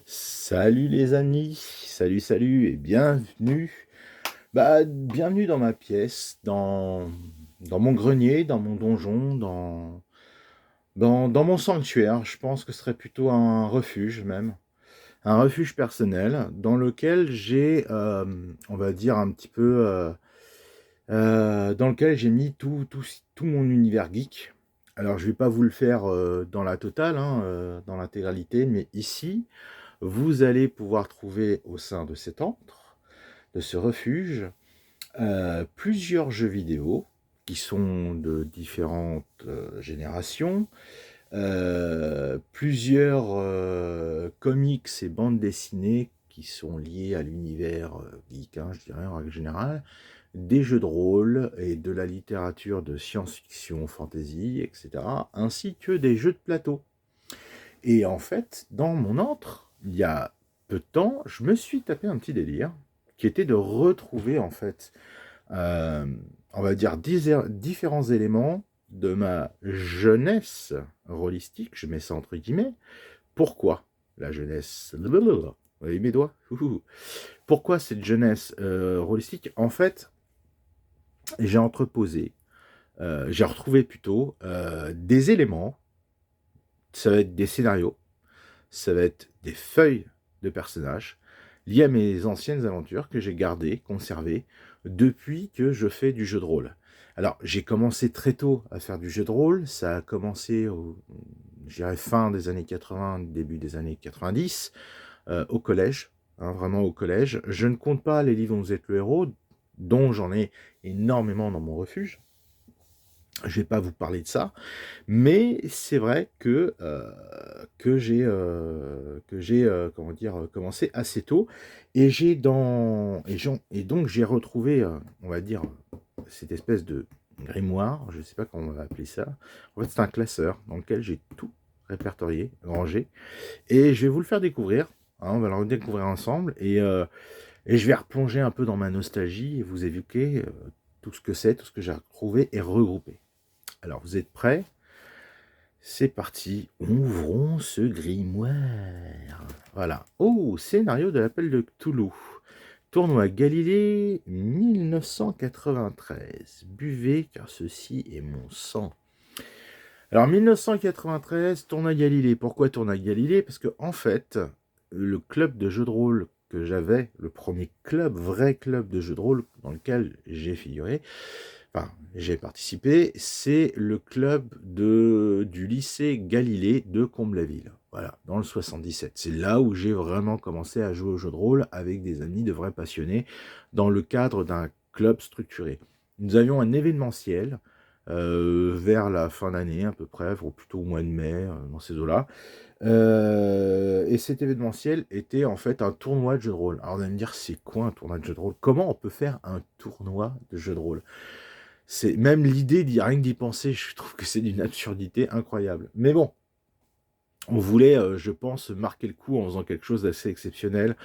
Salut les amis, salut et bienvenue. Bienvenue dans ma pièce, dans mon grenier, dans mon donjon, dans mon sanctuaire. Je pense que ce serait plutôt un refuge même, un refuge personnel dans lequel j'ai, on va dire un petit peu, dans lequel j'ai mis tout mon univers geek. Alors je vais pas vous le faire dans la totale, hein, dans l'intégralité, mais ici, vous allez pouvoir trouver au sein de cet antre, de ce refuge, plusieurs jeux vidéo qui sont de différentes générations, plusieurs comics et bandes dessinées qui sont liées à l'univers geek, hein, je dirais en règle générale, des jeux de rôle et de la littérature de science-fiction, fantasy, etc., ainsi que des jeux de plateau. Et en fait, dans mon antre, il y a peu de temps, je me suis tapé un petit délire qui était de retrouver en fait, euh, on va dire, différents éléments de ma jeunesse rôlistique, je mets ça entre guillemets. Pourquoi la jeunesse? Vous voyez mes doigts? Pourquoi cette jeunesse rôlistique? En fait, j'ai entreposé, j'ai retrouvé plutôt des éléments, ça va être des scénarios, ça va être des feuilles de personnages liées à mes anciennes aventures que j'ai gardées, conservées, depuis que je fais du jeu de rôle. Alors, j'ai commencé très tôt à faire du jeu de rôle. Ça a commencé, je dirais, fin des années 80, début des années 90, au collège, hein, vraiment au collège. Je ne compte pas les livres dont vous êtes le héros, dont j'en ai énormément dans mon refuge. Je ne vais pas vous parler de ça, mais c'est vrai que j'ai comment dire, commencé assez tôt et et donc j'ai retrouvé, on va dire, cette espèce de grimoire, je ne sais pas comment on va appeler ça. En fait, c'est un classeur dans lequel j'ai tout répertorié, rangé, et je vais vous le faire découvrir, hein, on va le redécouvrir ensemble, et je vais replonger un peu dans ma nostalgie et vous évoquer tout ce que c'est, tout ce que j'ai retrouvé et regroupé. Alors, vous êtes prêts? C'est parti, ouvrons ce grimoire. Voilà. Oh, scénario de l'appel de Cthulhu. Tournoi Galilée 1993. Buvez car ceci est mon sang. Alors 1993, tournoi Galilée. Pourquoi tournoi Galilée? Parce que en fait, le club de jeux de rôle que j'avais, le premier club, vrai club de jeux de rôle dans lequel j'ai figuré, enfin, j'ai participé, c'est le club du lycée Galilée de Comble-la-Ville. Voilà, dans le 77. C'est là où j'ai vraiment commencé à jouer aux jeux de rôle avec des amis de vrais passionnés dans le cadre d'un club structuré. Nous avions un événementiel vers la fin d'année à peu près, ou plutôt au mois de mai, dans ces eaux-là. Et cet événementiel était en fait un tournoi de jeux de rôle. Alors on va me dire, c'est quoi un tournoi de jeux de rôle? Comment on peut faire un tournoi de jeux de rôle? C'est même l'idée rien que d'y penser, je trouve que c'est d'une absurdité incroyable. Mais bon, on voulait, je pense, marquer le coup en faisant quelque chose d'assez exceptionnel.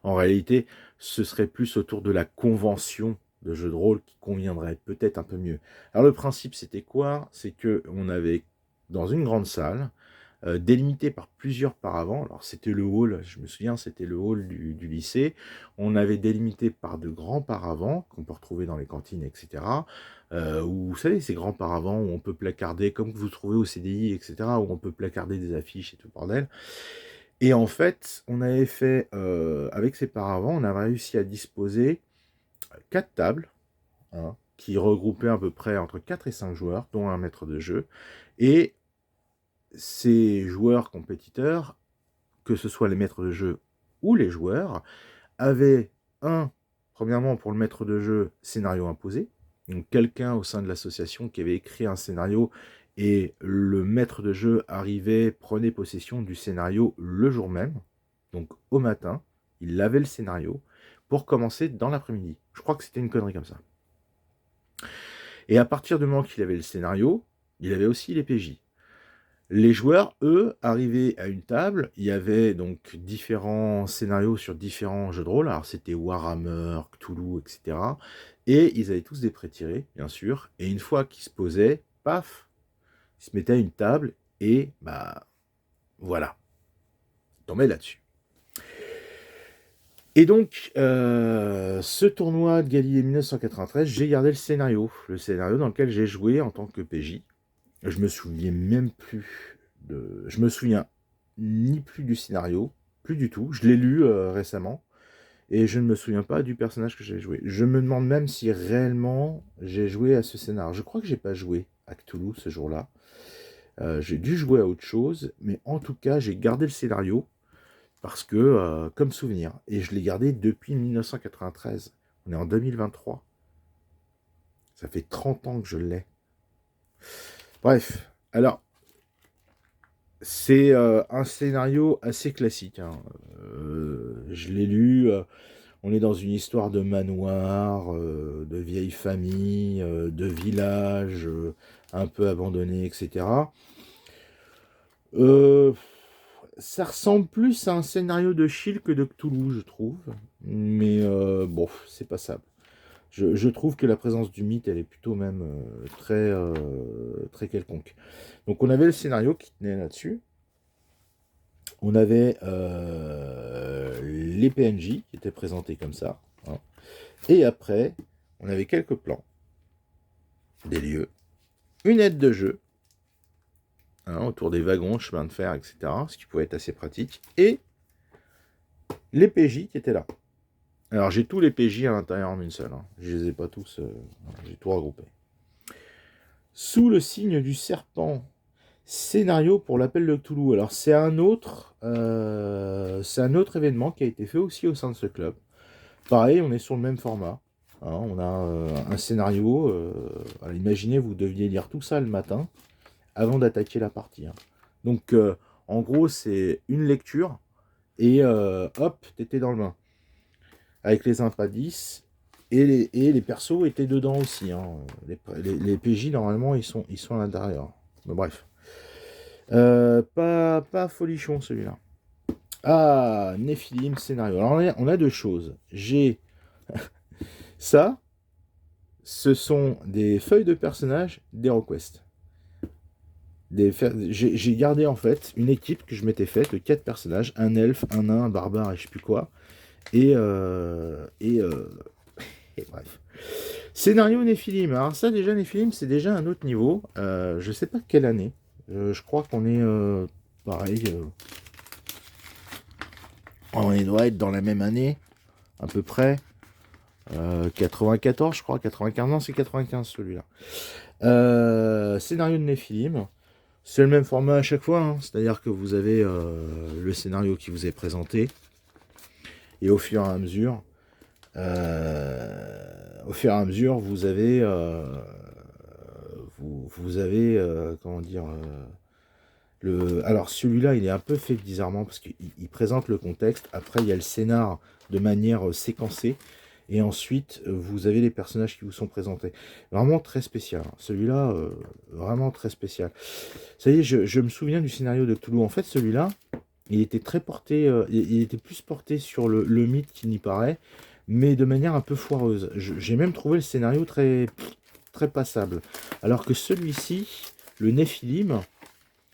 En réalité, ce serait plus autour de la convention de jeu de rôle qui conviendrait peut-être un peu mieux. Alors le principe, c'était quoi? C'est que on avait dans une grande salle, délimité par plusieurs paravents. Alors c'était le hall, je me souviens, c'était le hall du lycée. On avait délimité par de grands paravents qu'on peut retrouver dans les cantines, etc. Où, vous savez, ces grands paravents où on peut placarder, comme vous trouvez au CDI, etc., où on peut placarder des affiches et tout le bordel. Et en fait, on avait fait, avec ces paravents, on a réussi à disposer 4 tables, hein, qui regroupaient à peu près entre 4 et 5 joueurs, dont un maître de jeu. Et ces joueurs compétiteurs, que ce soit les maîtres de jeu ou les joueurs, avaient premièrement pour le maître de jeu, scénario imposé. Donc quelqu'un au sein de l'association qui avait écrit un scénario et le maître de jeu arrivait, prenait possession du scénario le jour même, donc au matin, il avait le scénario pour commencer dans l'après-midi. Je crois que c'était une connerie comme ça. Et à partir du moment qu'il avait le scénario, il avait aussi les PJ. Les joueurs, eux, arrivaient à une table, il y avait donc différents scénarios sur différents jeux de rôle, alors c'était Warhammer, Cthulhu, etc. Et ils avaient tous des prêts tirés, bien sûr, et une fois qu'ils se posaient, paf, ils se mettaient à une table, et bah voilà, ils tombaient là-dessus. Et donc, ce tournoi de Galilée 1993, j'ai gardé le scénario dans lequel j'ai joué en tant que PJ. Je me souviens même plus je me souviens ni plus du scénario, plus du tout. Je l'ai lu récemment et je ne me souviens pas du personnage que j'ai joué. Je me demande même si réellement j'ai joué à ce scénario. Je crois que j'ai pas joué à Cthulhu ce jour-là. J'ai dû jouer à autre chose, mais en tout cas, j'ai gardé le scénario parce que, comme souvenir, et je l'ai gardé depuis 1993. On est en 2023. Ça fait 30 ans que je l'ai. Bref, alors, c'est un scénario assez classique, hein. Je l'ai lu, on est dans une histoire de manoir, de vieille famille, de village un peu abandonné, etc. Euh, Ça ressemble plus à un scénario de Chill que de Cthulhu, je trouve. Mais bon, c'est passable. Je trouve que la présence du mythe, elle est plutôt même très quelconque. Donc on avait le scénario qui tenait là-dessus. On avait les PNJ qui étaient présentés comme ça, hein. Et après, on avait quelques plans, des lieux, une aide de jeu, hein, autour des wagons, chemins de fer, etc. Ce qui pouvait être assez pratique. Et les PJ qui étaient là. Alors j'ai tous les PJ à l'intérieur en une seule, hein. Je les ai pas tous, j'ai tout regroupé. Sous le signe du serpent, scénario pour l'appel de Cthulhu. Alors c'est un autre événement qui a été fait aussi au sein de ce club. Pareil, on est sur le même format, hein. On a un scénario. Imaginez, vous deviez lire tout ça le matin avant d'attaquer la partie, hein. Donc en gros, c'est une lecture et hop, t'étais dans le bain. Avec les impadices et les persos étaient dedans aussi, hein. Les PJ, normalement, ils sont à l'intérieur. Mais bref. Pas folichon celui-là. Ah, Nephilim scénario. Alors on a deux choses. J'ai ça, ce sont des feuilles de personnages d'HeroQuest. J'ai gardé en fait une équipe que je m'étais faite de 4 personnages, un elfe, un nain, un barbare et je sais plus quoi. Et, et bref. Scénario Nephilim. Alors ça déjà, Nephilim, c'est déjà un autre niveau. Je sais pas quelle année. Je crois qu'on est pareil. On doit être dans la même année, à peu près. 94, je crois. 95, non, c'est 95 celui-là. Scénario de Nephilim. C'est le même format à chaque fois, hein. C'est-à-dire que vous avez le scénario qui vous est présenté. Et au fur et à mesure, vous avez, comment dire, alors celui-là, il est un peu fait bizarrement parce qu'il présente le contexte. Après, il y a le scénar de manière séquencée. Et ensuite, vous avez les personnages qui vous sont présentés. Vraiment très spécial, hein. Celui-là, vraiment très spécial. Ça y est, je me souviens du scénario de Cthulhu. En fait, celui-là, il était très porté, il était plus porté sur le mythe qu'il n'y paraît, mais de manière un peu foireuse. J'ai même trouvé le scénario très passable. Alors que celui-ci, le Nephilim,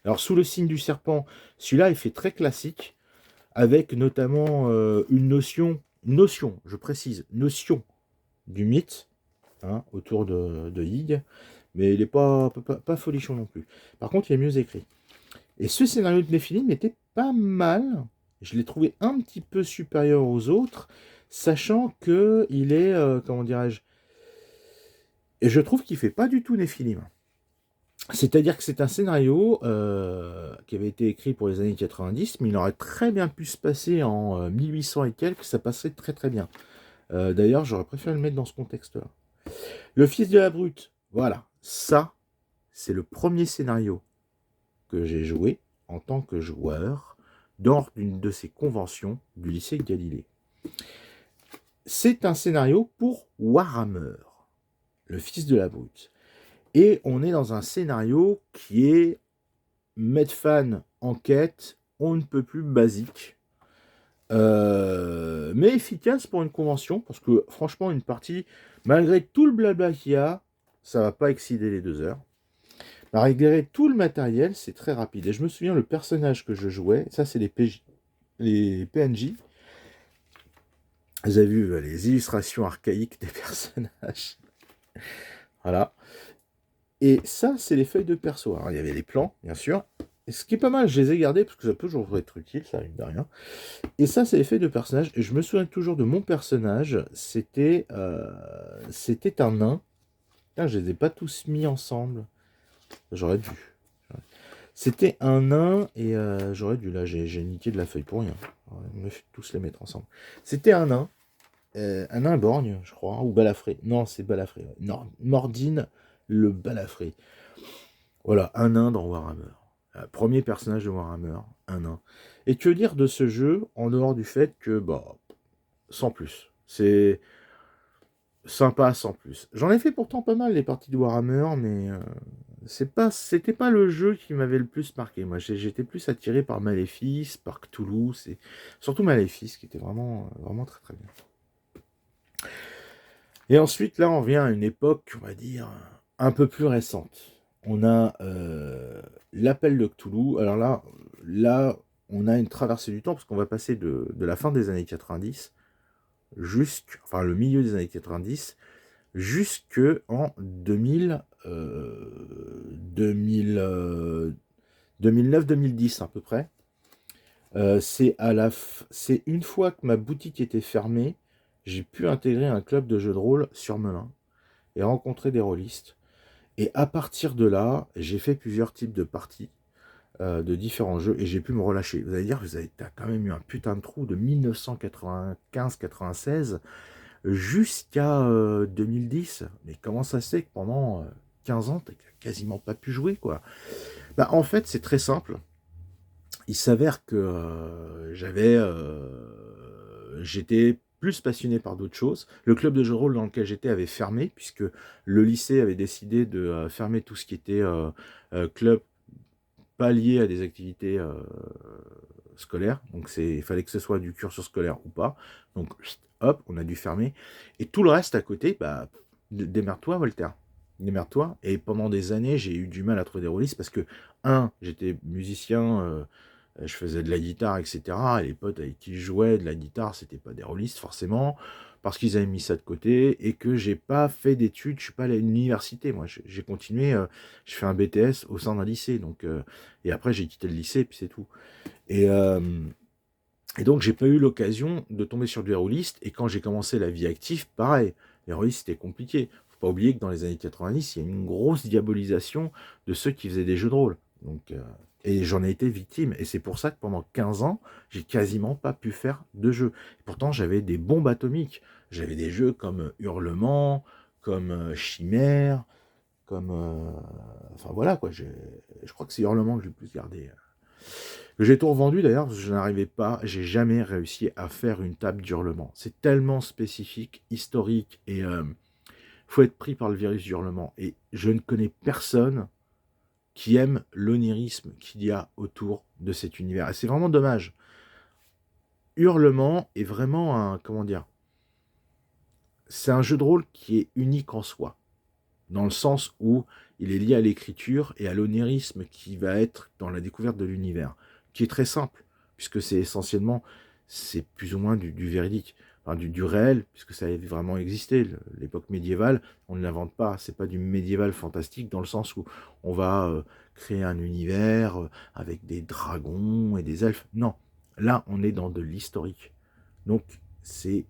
alors sous le signe du serpent, celui-là, il fait très classique, avec notamment une notion, je précise, notion du mythe, hein, autour de Hygge, mais il n'est pas folichon non plus. Par contre, il est mieux écrit. Et ce scénario de Nephilim était pas mal. Je l'ai trouvé un petit peu supérieur aux autres, sachant que il est, comment dirais-je, et je trouve qu'il fait pas du tout Nephilim. C'est-à-dire que c'est un scénario qui avait été écrit pour les années 90, mais il aurait très bien pu se passer en 1800 et quelques, ça passerait très très bien. D'ailleurs, j'aurais préféré le mettre dans ce contexte-là. Le fils de la brute, voilà, ça, c'est le premier scénario que j'ai joué en tant que joueur dans une de ces conventions du lycée de Galilée. C'est un scénario pour Warhammer, le fils de la brute. Et on est dans un scénario qui est Medfan enquête, on ne peut plus basique. Mais efficace pour une convention, parce que franchement, une partie, malgré tout le blabla qu'il y a, ça va pas excéder les 2 heures. Malgré tout le matériel, c'est très rapide. Et je me souviens, le personnage que je jouais, ça c'est les PNJ, Vous avez vu les illustrations archaïques des personnages. Voilà. Et ça, c'est les feuilles de perso. Alors, il y avait les plans, bien sûr. Et ce qui est pas mal, je les ai gardés parce que ça peut toujours être utile, ça arrive de rien. Et ça, c'est les feuilles de personnages. Et je me souviens toujours de mon personnage. C'était un nain. Ah, je les ai pas tous mis ensemble. J'aurais dû. C'était un nain et j'aurais dû. Là, j'ai niqué de la feuille pour rien. On va tous les mettre ensemble. C'était un nain borgne, je crois, ou balafré. Non, c'est balafré. Ouais. Non, Mordine le balafré. Voilà, un nain dans Warhammer. Premier personnage de Warhammer, un nain. Et que dire de ce jeu, en dehors du fait que, bah, sans plus. C'est sympa sans plus. J'en ai fait pourtant pas mal les parties de Warhammer, mais c'était pas le jeu qui m'avait le plus marqué. Moi, j'étais plus attiré par Maléfice, par Cthulhu, c'est surtout Maléfice qui était vraiment, vraiment très très bien. Et ensuite, là, on vient à une époque, on va dire, un peu plus récente. On a l'appel de Cthulhu. Alors là, on a une traversée du temps, parce qu'on va passer de la fin des années 90, enfin le milieu des années 90, jusque en 2009-2010 à peu près. C'est une fois que ma boutique était fermée, j'ai pu intégrer un club de jeux de rôle sur Melun et rencontrer des rôlistes. Et à partir de là, j'ai fait plusieurs types de parties de différents jeux et j'ai pu me relâcher. Vous allez dire, t'as quand même eu un putain de trou de 1995-96 jusqu'à 2010. Mais comment ça se fait que pendant 15 ans, t'as quasiment pas pu jouer, quoi? Bah, en fait, c'est très simple. Il s'avère que j'étais plus passionné par d'autres choses. Le club de jeux de rôle dans lequel j'étais avait fermé, puisque le lycée avait décidé de fermer tout ce qui était club pas lié à des activités scolaires. Donc il fallait que ce soit du cursus scolaire ou pas. Donc hop, on a dû fermer. Et tout le reste à côté, bah, démerde-toi, Voltaire. Démerde-toi. Et pendant des années, j'ai eu du mal à trouver des rôlistes parce que, j'étais musicien, je faisais de la guitare, etc. Et les potes avec qui je jouais de la guitare, c'était pas des rôlistes forcément, parce qu'ils avaient mis ça de côté, et que j'ai pas fait d'études, je suis pas allé à l'université, moi. J'ai continué, je fais un BTS au sein d'un lycée, donc, et après j'ai quitté le lycée, et puis c'est tout. Et, euh, et donc j'ai pas eu l'occasion de tomber sur du rôliste, et quand j'ai commencé la vie active, pareil, les rôlistes c'était compliqué. Faut pas oublier que dans les années 90, il y a une grosse diabolisation de ceux qui faisaient des jeux de rôle. Donc, et j'en ai été victime. Et c'est pour ça que pendant 15 ans, j'ai quasiment pas pu faire de jeux. Et pourtant, j'avais des bombes atomiques. J'avais des jeux comme Hurlement, comme Chimère, comme... enfin voilà, quoi. Je crois que c'est Hurlement que j'ai le plus gardé. J'ai tout revendu d'ailleurs, parce que je n'arrivais pas, j'ai jamais réussi à faire une table d'Hurlement. C'est tellement spécifique, historique, et faut être pris par le virus du Hurlement. Et je ne connais personne qui aime l'onirisme qu'il y a autour de cet univers. Et c'est vraiment dommage. Hurlement est vraiment un, comment dire, c'est un jeu de rôle qui est unique en soi, dans le sens où il est lié à l'écriture et à l'onirisme qui va être dans la découverte de l'univers, qui est très simple, puisque c'est plus ou moins du véridique, enfin, du réel, puisque ça a vraiment existé. L'époque médiévale, on ne l'invente pas, c'est pas du médiéval fantastique dans le sens où on va créer un univers avec des dragons et des elfes. Non, là on est dans de l'historique. Donc c'est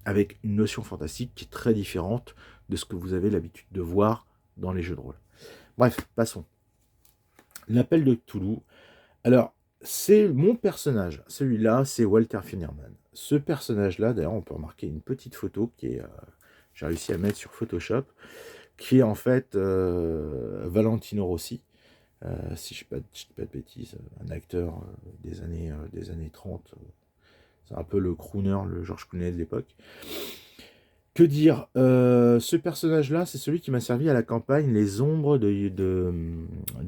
avec une notion fantastique qui est très différente de ce que vous avez l'habitude de voir dans les jeux de rôle. Bref, passons. L'appel de Cthulhu. Alors, c'est mon personnage. Celui-là, c'est Walter Finnerman. Ce personnage-là, d'ailleurs, on peut remarquer une petite photo qui est... j'ai réussi à mettre sur Photoshop, qui est en fait Valentino Rossi, si je ne dis pas de bêtises, un acteur des années 30. C'est un peu le crooner, le George Clooney de l'époque. Que dire, ce personnage-là, c'est celui qui m'a servi à la campagne Les Ombres de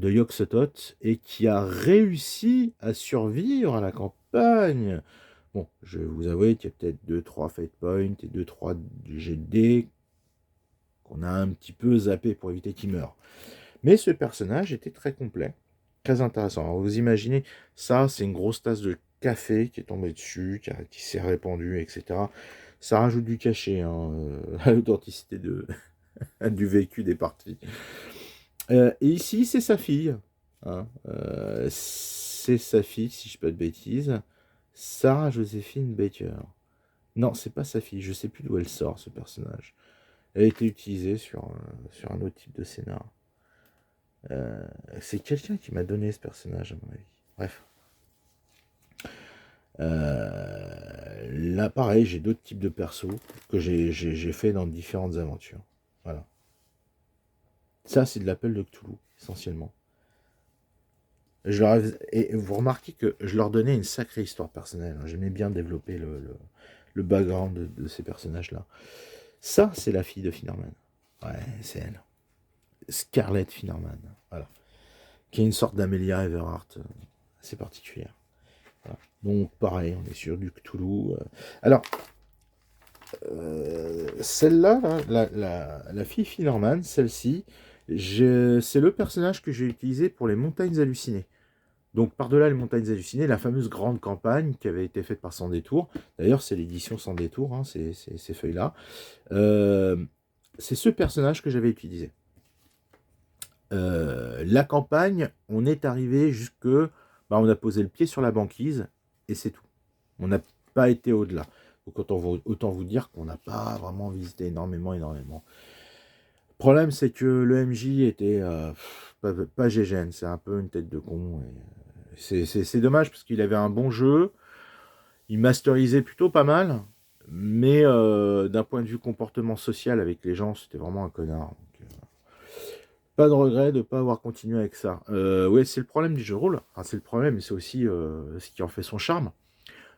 Yog-Sothoth et qui a réussi à survivre à la campagne. Bon, je vais vous avouer qu'il y a peut-être 2-3 fate points et 2-3 GD qu'on a un petit peu zappé pour éviter qu'il meure. Mais ce personnage était très complet, très intéressant. Alors vous imaginez, ça, c'est une grosse tasse de café qui est tombé dessus, qui s'est répandu, etc. Ça rajoute du cachet à l'authenticité du vécu des parties. Et ici, c'est sa fille. Hein, c'est sa fille, si je ne dis pas de bêtises. Sarah Joséphine Baker. Non, c'est pas sa fille. Je sais plus d'où elle sort, ce personnage. Elle a été utilisée sur un autre type de scénar. C'est quelqu'un qui m'a donné ce personnage, à mon avis. Bref. Là, pareil, j'ai d'autres types de persos que j'ai fait dans différentes aventures. Voilà. Ça, c'est de l'appel de Cthulhu, essentiellement. Et vous remarquez que je leur donnais une sacrée histoire personnelle. J'aimais bien développer le background de ces personnages-là. Ça, c'est la fille de Finnerman. Ouais, c'est elle. Scarlett Finnerman. Voilà. Qui est une sorte d'Amelia Earhart assez particulière. Voilà. Donc, pareil, on est sur du Cthulhu. Alors, celle-là, la fille Finnerman, celle-ci, c'est le personnage que j'ai utilisé pour les montagnes hallucinées. Donc, par-delà les montagnes hallucinées, la fameuse grande campagne qui avait été faite par Sans Détour. D'ailleurs, c'est l'édition Sans Détour, hein, ces feuilles-là. C'est ce personnage que j'avais utilisé. La campagne, on est arrivé jusque... on a posé le pied sur la banquise, et c'est tout. On n'a pas été au-delà. Donc, autant vous dire qu'on n'a pas vraiment visité énormément. Le problème, c'est que le MJ était pas gégène, c'est un peu une tête de con. C'est dommage, parce qu'il avait un bon jeu, il masterisait plutôt pas mal, mais d'un point de vue comportement social avec les gens, c'était vraiment un connard. Donc, pas de regret de ne pas avoir continué avec ça. Ouais, c'est le problème du jeu de rôle. Enfin, c'est le problème, mais c'est aussi ce qui en fait son charme.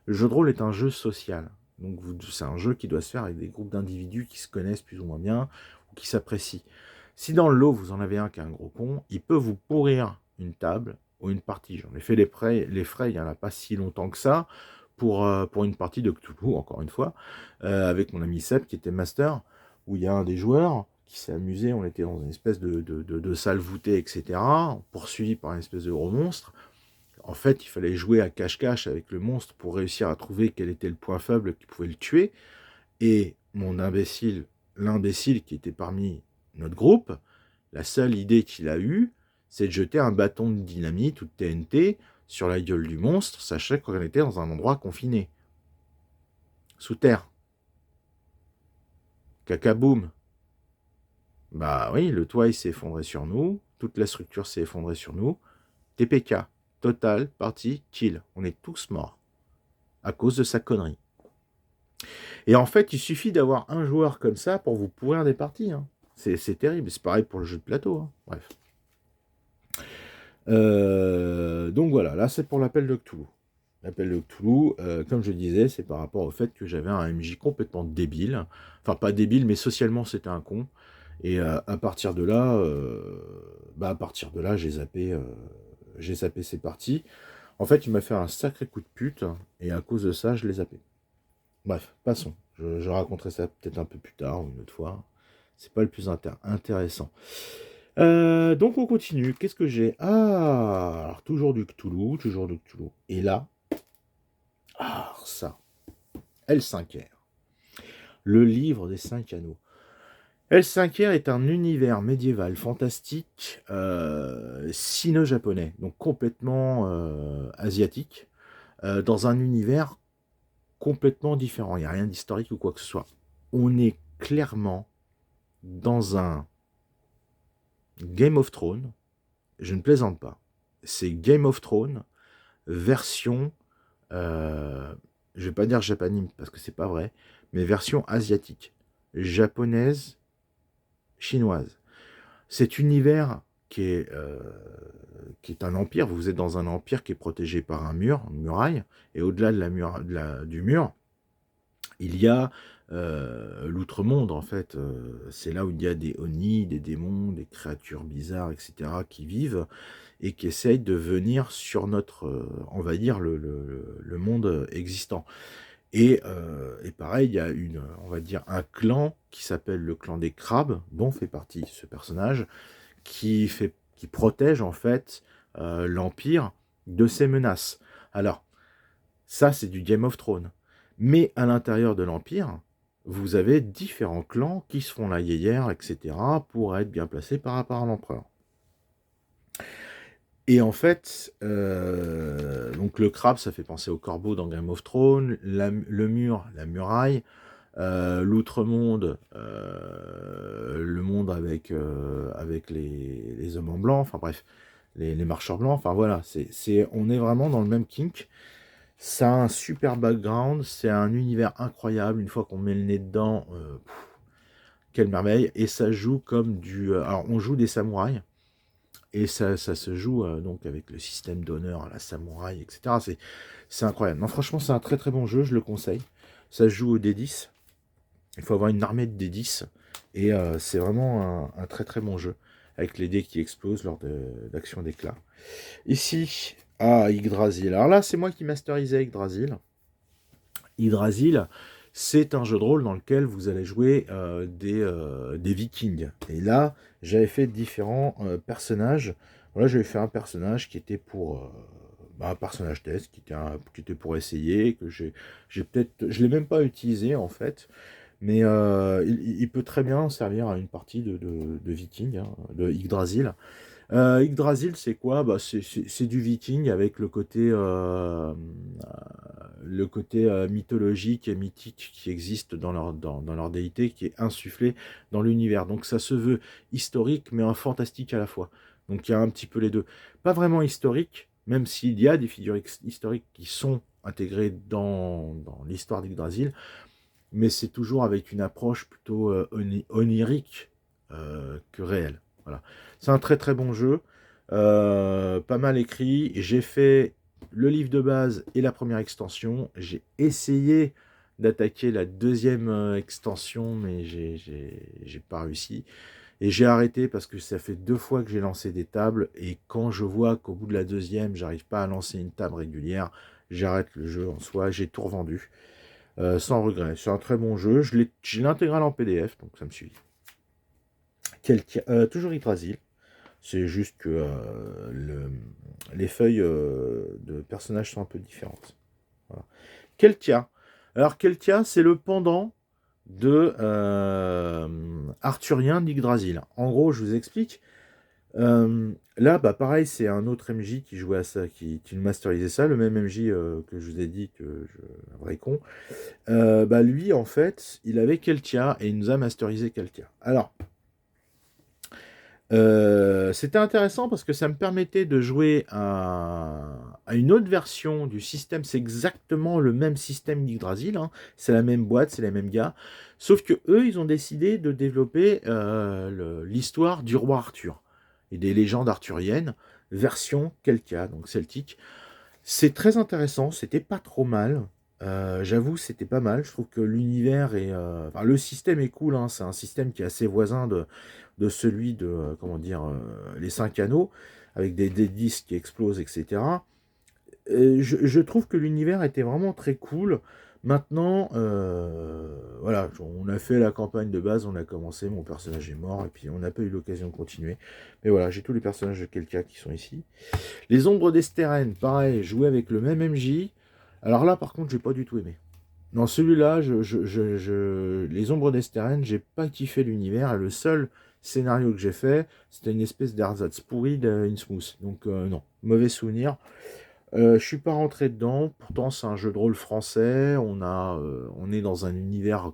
Le jeu de rôle est un jeu social. Donc c'est un jeu qui doit se faire avec des groupes d'individus qui se connaissent plus ou moins bien, ou qui s'apprécient. Si dans le lot, vous en avez un qui est un gros con, il peut vous pourrir une table ou une partie. J'en ai fait les frais il n'y en a pas si longtemps que ça, pour une partie de Cthulhu, encore une fois, avec mon ami Seb qui était master, où il y a un des joueurs qui s'est amusé, on était dans une espèce de salle voûtée, etc., poursuivi par une espèce de gros monstre. En fait, il fallait jouer à cache-cache avec le monstre pour réussir à trouver quel était le point faible qui pouvait le tuer. Et l'imbécile qui était parmi notre groupe, la seule idée qu'il a eue, c'est de jeter un bâton de dynamite ou de TNT sur la gueule du monstre, sachant qu'on était dans un endroit confiné. Sous terre. Cacaboum. Bah oui, le toit il s'est effondré sur nous, toute la structure s'est effondrée sur nous. TPK. Total, party, kill. On est tous morts. À cause de sa connerie. Et en fait, il suffit d'avoir un joueur comme ça pour vous pourrir des parties. Hein. C'est terrible. C'est pareil pour le jeu de plateau. Hein. Bref. Donc voilà, là c'est pour l'appel de Cthulhu. L'appel de Cthulhu, comme je disais, c'est par rapport au fait que j'avais un MJ complètement débile. Enfin, pas débile, mais socialement c'était un con. Et à partir de là, j'ai zappé ces parties. En fait, il m'a fait un sacré coup de pute, et à cause de ça, je l'ai zappé. Bref, passons. Je raconterai ça peut-être un peu plus tard ou une autre fois. C'est pas le plus intéressant. Donc on continue. Qu'est-ce que j'ai? Ah, alors toujours du Cthulhu, toujours du Cthulhu. Et là, ça, L5R. Le livre des 5 anneaux. L5R est un univers médiéval fantastique sino-japonais, donc complètement asiatique, dans un univers complètement différent. Il n'y a rien d'historique ou quoi que ce soit. On est clairement dans un Game of Thrones. Je ne plaisante pas. C'est Game of Thrones version, je vais pas dire japanime parce que c'est pas vrai, mais version asiatique, japonaise, chinoise. Cet univers qui est un empire, vous êtes dans un empire qui est protégé par un mur, une muraille, et au-delà du mur, il y a l'outre-monde, en fait. C'est là où il y a des oni, des démons, des créatures bizarres, etc., qui vivent et qui essayent de venir sur notre, on va dire, le monde existant. Et pareil, il y a on va dire, un clan qui s'appelle le clan des crabes, dont fait partie ce personnage, qui protège, en fait, l'Empire de ces menaces. Alors, Ça, c'est du Game of Thrones. Mais à l'intérieur de l'Empire, vous avez différents clans qui se font la yéyère, etc., pour être bien placés par rapport à l'empereur. Et en fait, donc le crabe, ça fait penser au corbeau dans Game of Thrones, le mur, la muraille, l'outre-monde, le monde avec les hommes en blanc, enfin bref, les marcheurs blancs, enfin voilà, on est vraiment dans le même kink. Ça a un super background, c'est un univers incroyable, une fois qu'on met le nez dedans, quelle merveille, et ça joue comme alors on joue des samouraïs, et ça se joue donc avec le système d'honneur à la samouraï, etc. C'est incroyable. Non, franchement, c'est un très très bon jeu, je le conseille. Ça se joue au D10. Il faut avoir une armée de D10. Et c'est vraiment un très très bon jeu. Avec les dés qui explosent lors d'actions d'éclat. Ici, Yggdrasil. Alors là, c'est moi qui masterisais Yggdrasil. Yggdrasil, c'est un jeu de rôle dans lequel vous allez jouer des vikings. Et là, j'avais fait différents personnages. Voilà, j'avais fait un personnage qui était pour un personnage test, qui était pour essayer, que je l'ai même pas utilisé en fait, mais il peut très bien servir à une partie de Viking, hein, de Yggdrasil. Yggdrasil, c'est quoi? Bah, c'est du viking avec le côté mythologique et mythique qui existe dans leur déité, qui est insufflé dans l'univers. Donc ça se veut historique, mais un fantastique à la fois. Donc il y a un petit peu les deux. Pas vraiment historique, même s'il y a des figures historiques qui sont intégrées dans l'histoire d'Yggdrasil, mais c'est toujours avec une approche plutôt onirique que réelle. Voilà. C'est un très très bon jeu, pas mal écrit. J'ai fait le livre de base et la première extension. J'ai essayé d'attaquer la deuxième extension, mais j'ai pas réussi. Et j'ai arrêté parce que ça fait 2 fois que j'ai lancé des tables, et quand je vois qu'au bout de la deuxième, j'arrive pas à lancer une table régulière, j'arrête le jeu en soi, j'ai tout revendu. Sans regret. C'est un très bon jeu. J'ai l'intégrale en PDF, donc ça me suit. Toujours Yggdrasil. C'est juste que les feuilles de personnages sont un peu différentes. Voilà. Keltia. Alors Keltia, c'est le pendant de Arthurien d'Yggdrasil. En gros, je vous explique. Là, bah pareil, c'est un autre MJ qui jouait à ça, qui masterisait ça, le même MJ que je vous ai dit un vrai con. Bah lui, en fait, il avait Keltia et il nous a masterisé Keltia. Alors, c'était intéressant parce que ça me permettait de jouer à une autre version du système. C'est exactement le même système d'Yggdrasil, hein. C'est la même boîte, c'est les mêmes gars. Sauf que eux, ils ont décidé de développer l'histoire du roi Arthur et des légendes arthuriennes, version Keltia, donc celtique. C'est très intéressant, c'était pas trop mal. J'avoue, c'était pas mal. Je trouve que l'univers enfin, le système est cool, hein. C'est un système qui est assez voisin de celui de, comment dire, les 5 anneaux, avec des disques qui explosent, etc. Je trouve que l'univers était vraiment très cool. Maintenant, voilà, on a fait la campagne de base, on a commencé, mon personnage est mort, et puis on n'a pas eu l'occasion de continuer. Mais voilà, j'ai tous les personnages de Kelka qui sont ici. Les ombres d'Esteren, pareil, jouer avec le même MJ. Alors là, par contre, j'ai pas du tout aimé. Dans celui-là, les ombres d'Esteren, j'ai pas kiffé l'univers. Et le seul scénario que j'ai fait, c'était une espèce d'ersatz pourri d'Innsmouth. Donc non, mauvais souvenir. Je suis pas rentré dedans. Pourtant, c'est un jeu de rôle français. On est dans un univers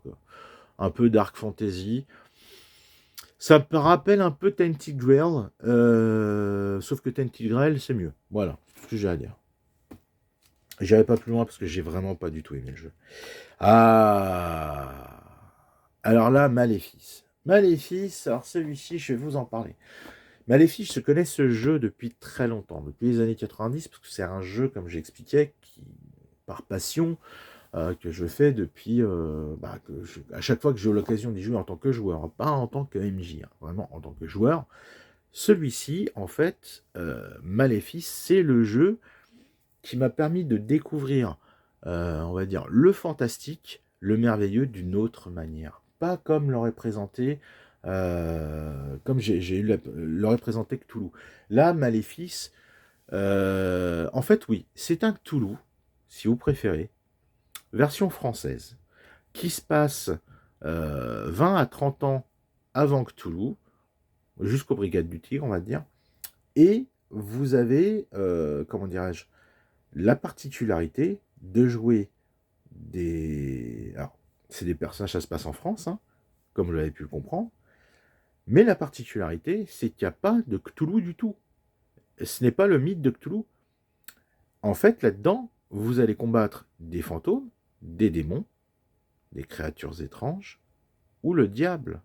un peu dark fantasy. Ça me rappelle un peu Tainted Grail, sauf que Tainted Grail, c'est mieux. Voilà, c'est ce que j'ai à dire. J'irai pas plus loin parce que j'ai vraiment pas du tout aimé le jeu. Ah, alors là, Maléfice. Maléfice, alors celui-ci, je vais vous en parler. Maléfice, je connais ce jeu depuis très longtemps, depuis les années 90, parce que c'est un jeu, comme j'expliquais, par passion, que je fais depuis, à chaque fois que j'ai l'occasion d'y jouer en tant que joueur, pas en tant que MJ, hein, vraiment en tant que joueur. Celui-ci, en fait, Maléfice, c'est le jeu qui m'a permis de découvrir, on va dire, le fantastique, le merveilleux d'une autre manière. Pas comme l'aurait présenté, comme l'aurait présenté Cthulhu. Là, Maléfice, en fait, oui, c'est un Cthulhu. si vous préférez, version française, qui se passe 20 à 30 ans avant Cthulhu, jusqu'aux Brigades du Tigre, on va dire, et vous avez, comment dirais-je, la particularité de jouer des... Alors, c'est des personnages, ça se passe en France, hein, comme vous l'avez pu le comprendre, mais la particularité, c'est qu'il n'y a pas de Cthulhu du tout. Ce n'est pas le mythe de Cthulhu. En fait, là-dedans, vous allez combattre des fantômes, des démons, des créatures étranges, ou le diable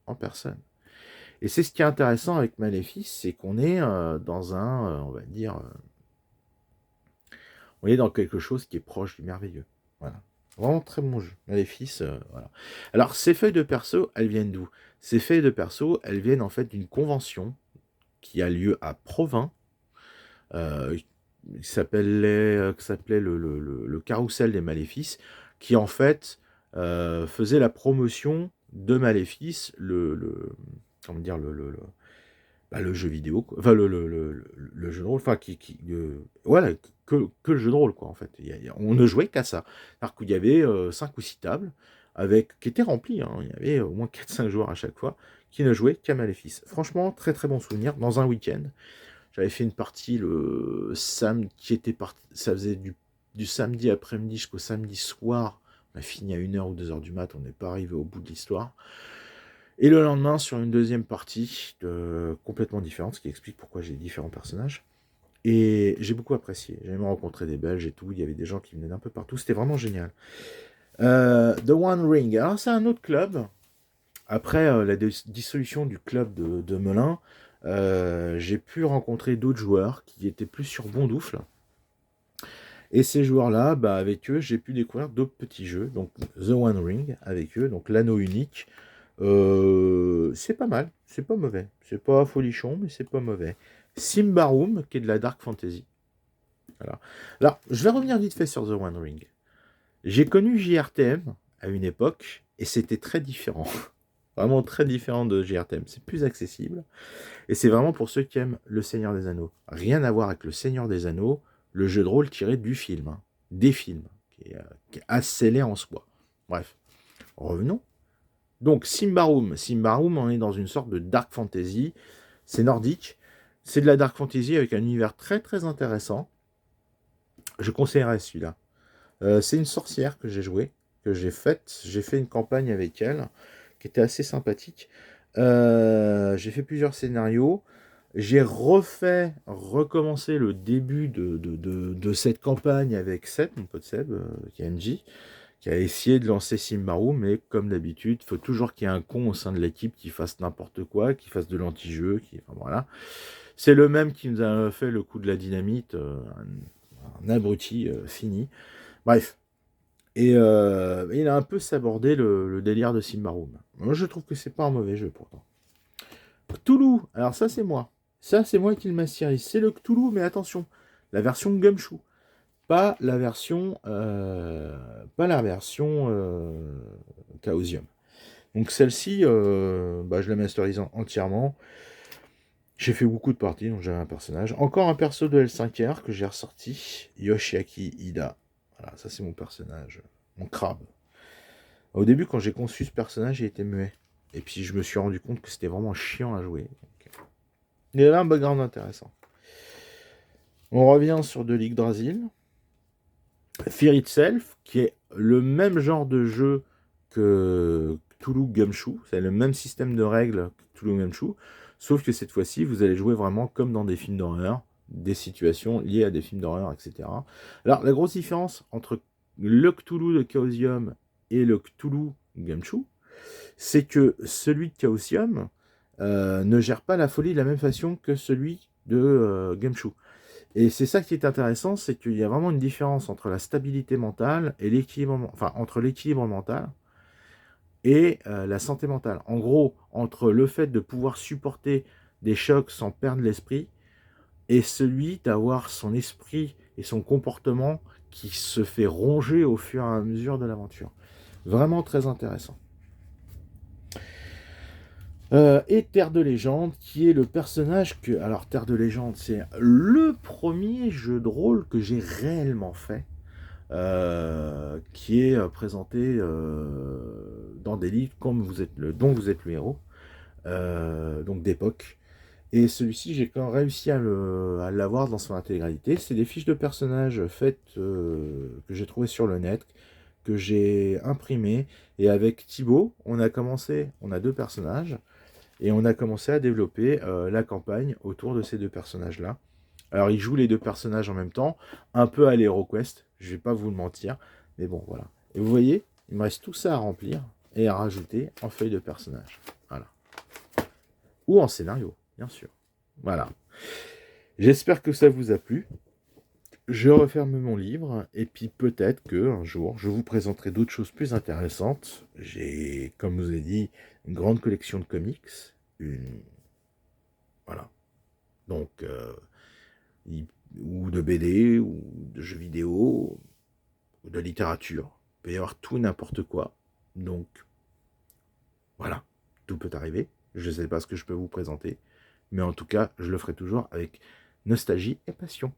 en personne. Et c'est ce qui est intéressant avec Maléfice, c'est qu'on est dans un, on va dire, on est dans quelque chose qui est proche du merveilleux. Voilà. Vraiment très bon jeu. Maléfice, voilà. Alors, ces feuilles de perso, elles viennent d'où? Ces feuilles de perso, elles viennent en fait d'une convention qui a lieu à Provins, qui s'appelait le Carrousel des Maléfices, qui en fait faisait la promotion de Maléfice, comment dire, le jeu vidéo, quoi. Enfin le jeu de rôle, enfin voilà, que le jeu de rôle, quoi, en fait. On ne jouait qu'à ça. Alors qu'il y avait 5 ou 6 tables qui étaient remplies, hein. Il y avait au moins 4-5 joueurs à chaque fois qui ne jouaient qu'à Maléfice. Franchement, très très bon souvenir. Dans un week-end, j'avais fait une partie le samedi, ça faisait du samedi après-midi jusqu'au samedi soir. On a fini à 1h ou 2h du mat, on n'est pas arrivé au bout de l'histoire. Et le lendemain, sur une deuxième partie complètement différente, ce qui explique pourquoi j'ai différents personnages. Et j'ai beaucoup apprécié. J'ai même rencontré des Belges et tout. Il y avait des gens qui venaient d'un peu partout. C'était vraiment génial. The One Ring. Alors, c'est un autre club. Après la dissolution du club de Melun, j'ai pu rencontrer d'autres joueurs qui étaient plus sur Bondoufle. Et ces joueurs-là, bah, avec eux, j'ai pu découvrir d'autres petits jeux. Donc, The One Ring avec eux. Donc, l'anneau unique. C'est pas mal, c'est pas mauvais. C'est pas folichon, mais c'est pas mauvais. Symbaroum, qui est de la dark fantasy. Voilà. Alors, je vais revenir vite fait sur The One Ring. J'ai connu JRTM à une époque, et c'était très différent. Vraiment très différent de JRTM. C'est plus accessible. Et c'est vraiment pour ceux qui aiment Le Seigneur des Anneaux. Rien à voir avec Le Seigneur des Anneaux, le jeu de rôle tiré du film. Hein. Des films. Qui est assez laid en soi. Bref. Revenons. Donc, Symbaroum, on est dans une sorte de dark fantasy. C'est nordique. C'est de la dark fantasy avec un univers très très intéressant. Je conseillerais celui-là. C'est une sorcière que j'ai jouée, que j'ai faite. J'ai fait une campagne avec elle, qui était assez sympathique. J'ai fait plusieurs scénarios. J'ai recommencé le début de cette campagne avec Seb, mon pote Seb, qui est NJ, qui a essayé de lancer Symbaroum, mais comme d'habitude, il faut toujours qu'il y ait un con au sein de l'équipe qui fasse n'importe quoi, qui fasse de l'anti-jeu, enfin voilà. C'est le même qui nous a fait le coup de la dynamite, un abruti fini. Bref. Et il a un peu sabordé le délire de Symbaroum. Moi, je trouve que c'est pas un mauvais jeu, pourtant. Cthulhu, alors ça, c'est moi. Ça, c'est moi qui le masterise. C'est le Cthulhu, mais attention, la version Gumshoe. Pas la version Chaosium. Donc celle-ci, je la masterise entièrement. J'ai fait beaucoup de parties, donc j'avais un personnage. Encore un perso de L5R que j'ai ressorti. Yoshiaki Ida. Voilà, ça c'est mon personnage. Mon crabe. Au début, quand j'ai conçu ce personnage, il était muet. Et puis je me suis rendu compte que c'était vraiment chiant à jouer. Donc, il y avait un background intéressant. On revient sur de l'Yggdrasil. Fear Itself, qui est le même genre de jeu que Cthulhu Gumshoe, c'est le même système de règles que Cthulhu Gumshoe, sauf que cette fois-ci, vous allez jouer vraiment comme dans des films d'horreur, des situations liées à des films d'horreur, etc. Alors, la grosse différence entre le Cthulhu de Chaosium et le Cthulhu Gumshoe, c'est que celui de Chaosium ne gère pas la folie de la même façon que celui de Gumshoe. Et c'est ça qui est intéressant, c'est qu'il y a vraiment une différence entre la stabilité mentale et l'équilibre, enfin entre l'équilibre mental et la santé mentale. En gros, entre le fait de pouvoir supporter des chocs sans perdre l'esprit et celui d'avoir son esprit et son comportement qui se fait ronger au fur et à mesure de l'aventure. Vraiment très intéressant. Et Terre de Légende, qui est le personnage que... Alors, Terre de Légende, c'est le premier jeu de rôle que j'ai réellement fait. qui est présenté dans des livres comme dont vous êtes le héros, donc d'époque. Et celui-ci, j'ai quand même réussi à l'avoir dans son intégralité. C'est des fiches de personnages faites que j'ai trouvées sur le net, que j'ai imprimées. Et avec Thibaut, on a deux personnages, et on a commencé à développer la campagne autour de ces deux personnages-là. Alors, il joue les deux personnages en même temps, un peu à l'HeroQuest, je vais pas vous le mentir, mais bon, voilà. Et vous voyez, il me reste tout ça à remplir et à rajouter en feuille de personnage. Voilà. Ou en scénario, bien sûr. Voilà. J'espère que ça vous a plu. Je referme mon livre et puis peut-être que un jour je vous présenterai d'autres choses plus intéressantes. J'ai, comme je vous ai dit, une grande collection de comics, voilà. Donc ou de BD ou de jeux vidéo ou de littérature. Il peut y avoir tout n'importe quoi. Donc voilà, tout peut arriver. Je ne sais pas ce que je peux vous présenter, mais en tout cas, je le ferai toujours avec nostalgie et passion.